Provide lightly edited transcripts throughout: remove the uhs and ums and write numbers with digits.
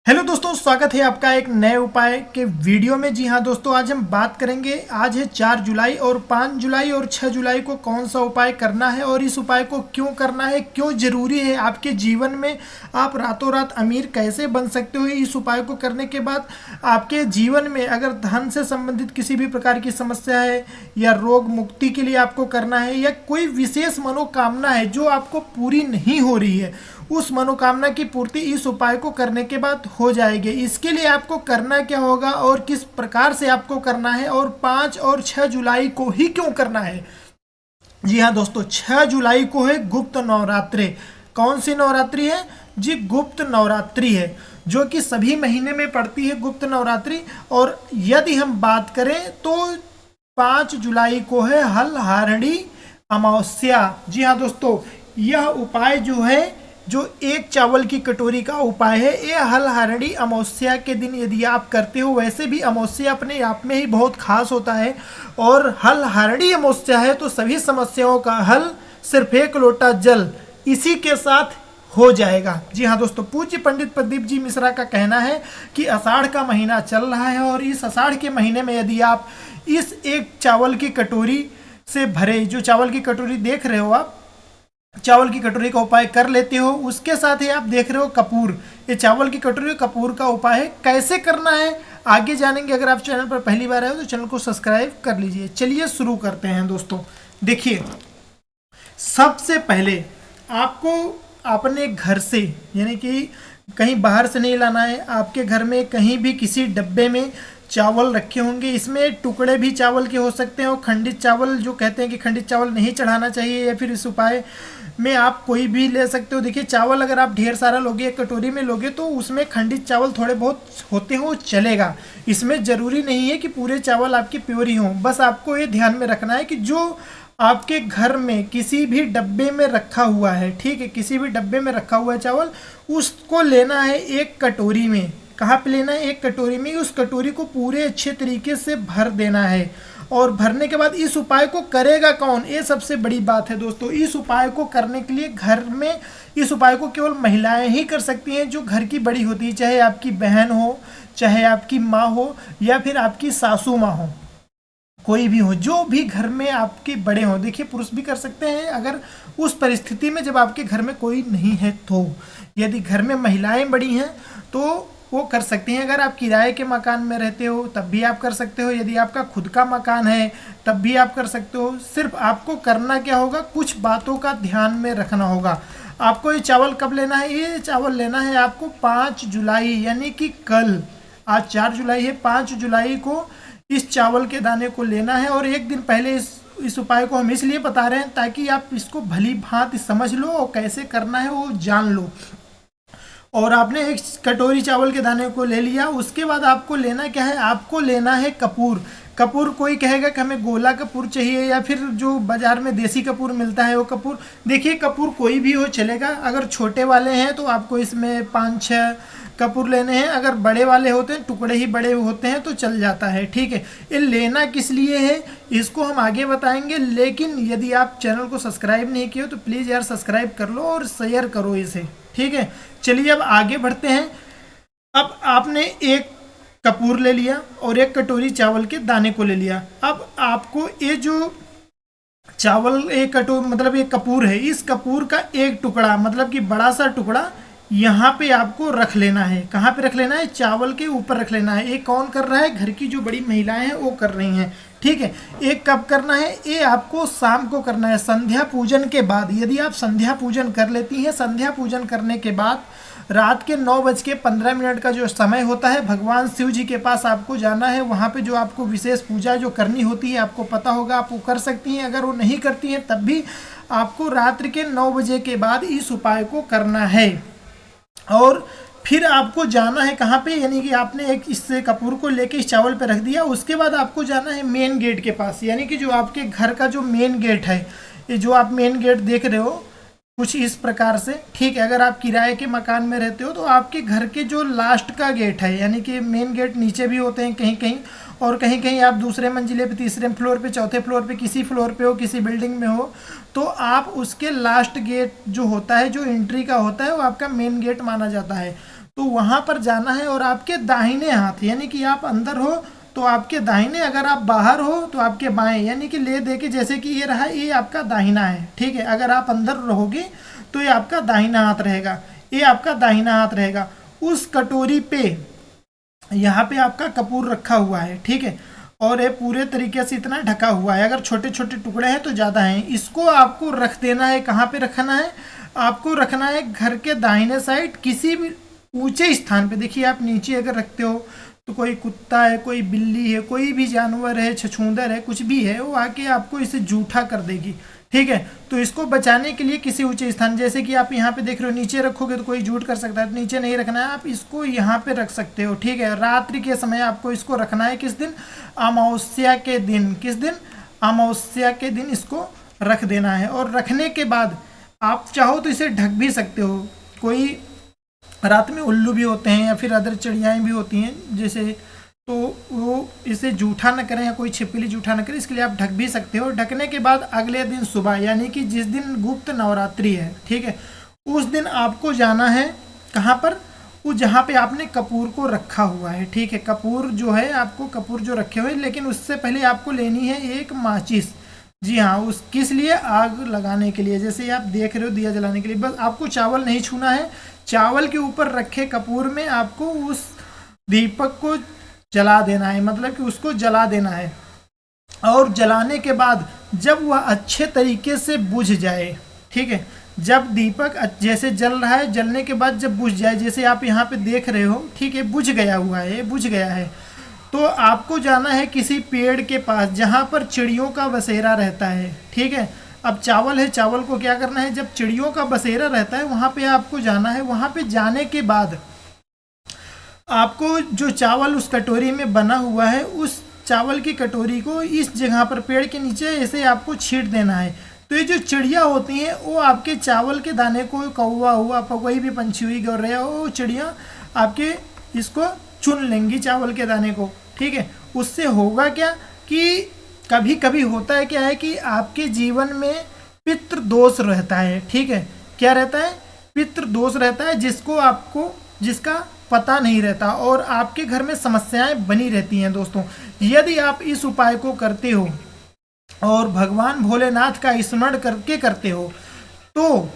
Hello दोस्तों, स्वागत है आपका एक नए उपाय के वीडियो में। जी हाँ दोस्तों, आज हम बात करेंगे। आज है 4 जुलाई और 5 जुलाई और 6 जुलाई को कौन सा उपाय करना है और इस उपाय को क्यों करना है, क्यों ज़रूरी है आपके जीवन में। आप रातों रात अमीर कैसे बन सकते हो इस उपाय को करने के बाद। आपके जीवन में अगर धन से संबंधित किसी भी प्रकार की समस्या है या रोग मुक्ति के लिए आपको करना है या कोई विशेष मनोकामना है जो आपको पूरी नहीं हो रही है, उस मनोकामना की पूर्ति इस उपाय को करने के बाद हो जाएगी। इसके लिए आपको करना क्या होगा और किस प्रकार से आपको करना है और 5 और 6 जुलाई को ही क्यों करना है। जी हाँ दोस्तों, 6 जुलाई को है गुप्त नवरात्रि। कौन सी नवरात्रि है जी? गुप्त नवरात्रि है, जो कि सभी महीने में पड़ती है गुप्त नवरात्रि। और यदि हम बात करें तो 5 जुलाई को है हलहारणी अमावस्या। जी हाँ दोस्तों, यह उपाय जो है, जो एक चावल की कटोरी का उपाय है, ये हलहारणी अमावस्या के दिन यदि आप करते हो। वैसे भी अमावस्या अपने आप में ही बहुत खास होता है और हलहारणी अमावस्या है तो सभी समस्याओं का हल सिर्फ एक लोटा जल इसी के साथ हो जाएगा। जी हाँ दोस्तों, पूज्य पंडित प्रदीप जी मिश्रा का कहना है कि आषाढ़ का महीना चल रहा है और इस आषाढ़ के महीने में यदि आप इस एक चावल की कटोरी से भरे, जो चावल की कटोरी देख रहे हो आप, चावल की कटोरी का उपाय कर लेते हो, उसके साथ ही आप देख रहे हो कपूर, ये चावल की कटोरी कपूर का उपाय है। कैसे करना है आगे जानेंगे। अगर आप चैनल पर पहली बार आए हो तो चैनल को सब्सक्राइब कर लीजिए। चलिए शुरू करते हैं दोस्तों। देखिए, सबसे पहले आपको अपने घर से, यानी कि कहीं बाहर से नहीं लाना है, आपके घर में कहीं भी किसी डब्बे में चावल रखे होंगे। इसमें टुकड़े भी चावल के हो सकते हैं और खंडित चावल, जो कहते हैं कि खंडित चावल नहीं चढ़ाना चाहिए, या फिर इस उपाय में आप कोई भी ले सकते हो। देखिए, चावल अगर आप ढेर सारा लोगे, एक कटोरी में लोगे, तो उसमें खंडित चावल थोड़े बहुत होते हो, चलेगा। इसमें ज़रूरी नहीं है कि पूरे चावल आपके प्योर ही हों। बस आपको ये ध्यान में रखना है कि जो आपके घर में किसी भी डब्बे में रखा हुआ है, ठीक है, किसी भी डब्बे में रखा हुआ है चावल, उसको लेना है एक कटोरी में। कहाँ पे लेना है? एक कटोरी में। उस कटोरी को पूरे अच्छे तरीके से भर देना है। और भरने के बाद इस उपाय को करेगा कौन, ये सबसे बड़ी बात है दोस्तों। इस उपाय को करने के लिए घर में, इस उपाय को केवल महिलाएं ही कर सकती हैं जो घर की बड़ी होती है, चाहे आपकी बहन हो, चाहे आपकी माँ हो, या फिर आपकी सासू माँ हो, कोई भी हो, जो भी घर में आपके बड़े हों। देखिए, पुरुष भी कर सकते हैं अगर उस परिस्थिति में जब आपके घर में कोई नहीं है तो। यदि घर में महिलाएं बड़ी हैं तो वो कर सकती हैं। अगर आप किराए के मकान में रहते हो तब भी आप कर सकते हो। यदि आपका खुद का मकान है तब भी आप कर सकते हो। सिर्फ आपको करना क्या होगा, कुछ बातों का ध्यान में रखना होगा। आपको ये चावल कब लेना है? ये चावल लेना है आपको 5 जुलाई, यानी कि कल। आज 4 जुलाई है, 5 जुलाई को इस चावल के दाने को लेना है। और एक दिन पहले इस उपाय को हम इसलिए बता रहे हैं ताकि आप इसको भली भांति समझ लो और कैसे करना है वो जान लो। और आपने एक कटोरी चावल के दाने को ले लिया। उसके बाद आपको लेना क्या है? आपको लेना है कपूर। कपूर, कोई कहेगा कि हमें गोला कपूर चाहिए या फिर जो बाजार में देसी कपूर मिलता है वो कपूर। देखिए, कपूर कोई भी हो चलेगा। अगर छोटे वाले हैं तो आपको इसमें 5-6 कपूर लेने हैं। अगर बड़े वाले होते हैं, टुकड़े ही बड़े होते हैं, तो चल जाता है, ठीक है। ये लेना किस लिए है इसको हम आगे बताएंगे। लेकिन यदि आप चैनल को सब्सक्राइब नहीं किए हो तो प्लीज़ यार सब्सक्राइब कर लो और शेयर करो इसे, ठीक है। चलिए अब आगे बढ़ते हैं। अब आपने एक कपूर ले लिया और एक कटोरी चावल के दाने को ले लिया। अब आपको ये जो चावल, एक कटोरी मतलब एक कपूर है, इस कपूर का एक टुकड़ा, मतलब कि बड़ा सा टुकड़ा, यहाँ पे आपको रख लेना है। कहाँ पे रख लेना है? चावल के ऊपर रख लेना है। ये कौन कर रहा है? घर की जो बड़ी महिलाएं हैं वो कर रही हैं, ठीक है। एक कब करना है? ये आपको शाम को करना है, संध्या पूजन के बाद। यदि आप संध्या पूजन कर लेती हैं, संध्या पूजन करने के बाद रात के 9:15 का जो समय होता है, भगवान शिव जी के पास आपको जाना है। वहाँ पे जो आपको विशेष पूजा जो करनी होती है आपको पता होगा, आप वो कर सकती हैं। अगर वो नहीं करती हैं तब भी आपको रात्रि के 9 बजे के बाद इस उपाय को करना है। और फिर आपको जाना है कहाँ पे? यानी कि आपने एक इस कपूर को लेके इस चावल पे रख दिया। उसके बाद आपको जाना है मेन गेट के पास, यानी कि जो आपके घर का जो मेन गेट है, ये जो आप मेन गेट देख रहे हो कुछ इस प्रकार से, ठीक है। अगर आप किराए के मकान में रहते हो तो आपके घर के जो लास्ट का गेट है, यानी कि मेन गेट नीचे भी होते हैं कहीं कहीं, और कहीं कहीं आप दूसरे मंजिले पे, तीसरे फ्लोर पे, चौथे फ्लोर पे, किसी फ्लोर पे हो, किसी बिल्डिंग में हो, तो आप उसके लास्ट गेट जो होता है, जो एंट्री का होता है, वो आपका मेन गेट माना जाता है। तो वहाँ पर जाना है और आपके दाहिने हाथ, यानी कि आप अंदर हो तो आपके दाहिने, अगर आप बाहर हो तो आपके बाएं, यानी कि ले दे के जैसे कि ये रहा, ये आपका दाहिना है, ठीक है। अगर आप अंदर रहोगे तो ये आपका दाहिना हाथ रहेगा, ये आपका दाहिना हाथ रहेगा। उस कटोरी पे यहाँ पे आपका कपूर रखा हुआ है, ठीक है, और ये पूरे तरीके से इतना ढका हुआ है। अगर छोटे छोटे टुकड़े हैं तो ज़्यादा हैं। इसको आपको रख देना है, कहाँ पे रखना है, आपको रखना है घर के दाहिने साइड किसी भी ऊंचे स्थान पे। देखिए आप नीचे अगर रखते हो तो कोई कुत्ता है, कोई बिल्ली है, कोई भी जानवर है, छछूंदर है, कुछ भी है, वो आके आपको इसे जूठा कर देगी, ठीक है। तो इसको बचाने के लिए किसी ऊंचे स्थान, जैसे कि आप यहाँ पे देख रहे हो, नीचे रखोगे तो कोई झूठ कर सकता है, तो नीचे नहीं रखना है, आप इसको यहाँ पे रख सकते हो, ठीक है। रात्रि के समय आपको इसको रखना है, किस दिन, अमावस्या के दिन। किस दिन, अमावस्या के दिन इसको रख देना है। और रखने के बाद आप चाहो तो इसे ढक भी सकते हो। कोई रात में उल्लू भी होते हैं या फिर अदर चिड़ियाएँ भी होती हैं जैसे, तो वो इसे जूठा न करें या कोई छिपकली जूठा न करे, इसके लिए आप ढक भी सकते हो। ढकने के बाद अगले दिन सुबह, यानी कि जिस दिन गुप्त नवरात्रि है, ठीक है, उस दिन आपको जाना है कहाँ पर, वो जहाँ पे आपने कपूर को रखा हुआ है, ठीक है। कपूर जो है, आपको कपूर जो रखे हुए, लेकिन उससे पहले आपको लेनी है एक माचिस। जी हाँ, उस किस लिए, आग लगाने के लिए। जैसे आप देख रहे हो दिया जलाने के लिए। बस आपको चावल नहीं छूना है, चावल के ऊपर रखे कपूर में आपको उस दीपक को जला देना है, मतलब कि उसको जला देना है। और जलाने के बाद जब वह अच्छे तरीके से बुझ जाए, ठीक है, जब दीपक जैसे जल रहा है, जलने के बाद जब बुझ जाए, जैसे आप यहाँ पे देख रहे हो, ठीक है, बुझ गया हुआ है, बुझ गया है, तो आपको जाना है किसी पेड़ के पास जहाँ पर चिड़ियों का बसेरा रहता है, ठीक है। अब चावल है, चावल को क्या करना है, जब चिड़ियों का बसेरा रहता है वहाँ पे आपको जाना है। वहाँ पे जाने के बाद आपको जो चावल उस कटोरी में बना हुआ है, उस चावल की कटोरी को इस जगह पर पेड़ के नीचे ऐसे आपको छींट देना है। तो ये जो चिड़िया होती हैं वो आपके चावल के दाने को, कौवा हुआ, कोई भी पंछी हुई, गौरैया, वो चिड़िया आपके इसको चुन लेंगी चावल के दाने को, ठीक है। उससे होगा क्या कि कभी कभी होता है क्या है कि आपके जीवन में पितृ दोष रहता है, ठीक है। क्या रहता है, पितृ दोष रहता है, जिसका पता नहीं रहता और आपके घर में समस्याएं बनी रहती हैं दोस्तों। यदि आप इस उपाय को करते हो और भगवान भोलेनाथ का स्मरण करके करते हो तो,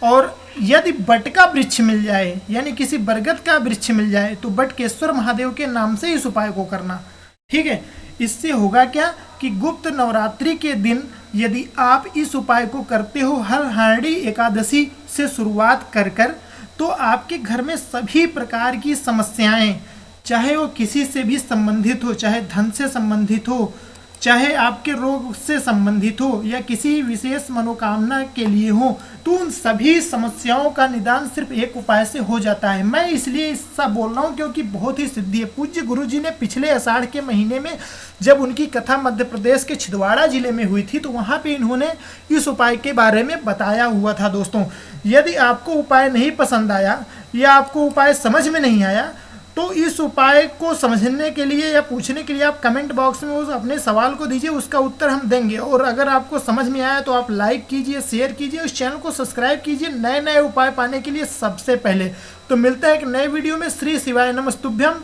और यदि बट का वृक्ष मिल जाए, यानी किसी बरगद का वृक्ष मिल जाए, तो बटकेश्वर महादेव के नाम से इस उपाय को करना, ठीक है। इससे होगा क्या कि गुप्त नवरात्रि के दिन यदि आप इस उपाय को करते हो, हर हांडी एकादशी से शुरुआत कर तो आपके घर में सभी प्रकार की समस्याएं, चाहे वो किसी से भी संबंधित हो, चाहे धन से संबंधित हो, चाहे आपके रोग से संबंधित हो, या किसी विशेष मनोकामना के लिए हो, तो उन सभी समस्याओं का निदान सिर्फ एक उपाय से हो जाता है। मैं इसलिए ऐसा बोल रहा हूँ क्योंकि बहुत ही सिद्धि है। पूज्य गुरु जी ने पिछले आषाढ़ के महीने में जब उनकी कथा मध्य प्रदेश के छिंदवाड़ा जिले में हुई थी, तो वहाँ पे इन्होंने इस उपाय के बारे में बताया हुआ था दोस्तों। यदि आपको उपाय नहीं पसंद आया या आपको उपाय समझ में नहीं आया, तो इस उपाय को समझने के लिए या पूछने के लिए आप कमेंट बॉक्स में उस अपने सवाल को दीजिए, उसका उत्तर हम देंगे। और अगर आपको समझ में आया तो आप लाइक कीजिए, शेयर कीजिए, उस चैनल को सब्सक्राइब कीजिए नए नए उपाय पाने के लिए सबसे पहले। तो मिलता है एक नए वीडियो में। श्री शिवाय नमस्तुभ्यम।